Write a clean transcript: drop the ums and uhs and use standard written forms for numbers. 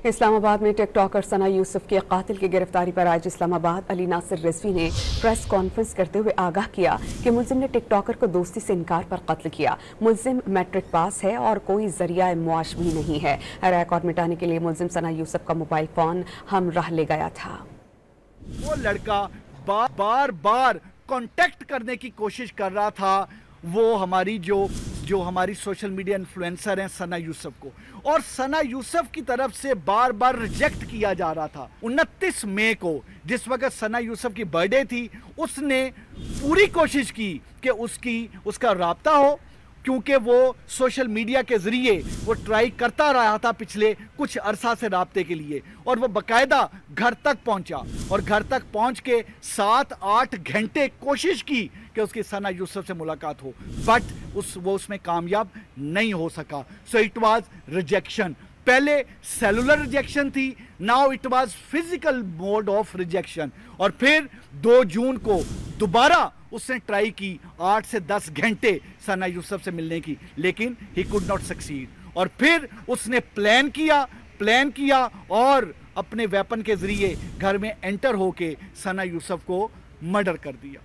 इस्लामाबाद में टिकटॉकर सना यूसुफ के कातिल की गिरफ्तारी पर आज इस्लामाबाद अली नासिर रिजवी ने प्रेस कॉन्फ्रेंस करते हुए आगाह किया कि मुलजिम ने टिकटॉकर को दोस्ती से इनकार पर कत्ल किया। मुलजिम मैट्रिक पास है और कोई जरिया मुआश भी नहीं है। रिकॉर्ड मिटाने के लिए मुलजिम सना यूसुफ का मोबाइल फोन हमराह ले गया था। वो लड़का बार बार कांटेक्ट करने की कोशिश कर रहा था वो हमारी जो हमारी सोशल मीडिया इन्फ्लुएंसर हैं सना यूसुफ को, और सना यूसुफ की तरफ से बार बार रिजेक्ट किया जा रहा था। 29 मई को जिस वक्त सना यूसुफ की बर्थडे थी, उसने पूरी कोशिश की कि उसका राब्ता हो, क्योंकि वो सोशल मीडिया के ज़रिए वो ट्राई करता रहा था पिछले कुछ अरसा से राब्ते के लिए, और वो बाकायदा घर तक पहुंचा और घर तक पहुंच के 7-8 घंटे कोशिश की कि उसकी सना यूसुफ से मुलाकात हो, बट वो उसमें कामयाब नहीं हो सका। So it was rejection. पहले सेलुलर रिजेक्शन थी, now it was physical mode of rejection. और फिर 2 जून को दोबारा उसने ट्राई की 8 से 10 घंटे सना यूसुफ से मिलने की, लेकिन ही कुड नॉट सक्सीड। और फिर उसने प्लान किया और अपने वेपन के जरिए घर में एंटर होके सना यूसुफ को मर्डर कर दिया।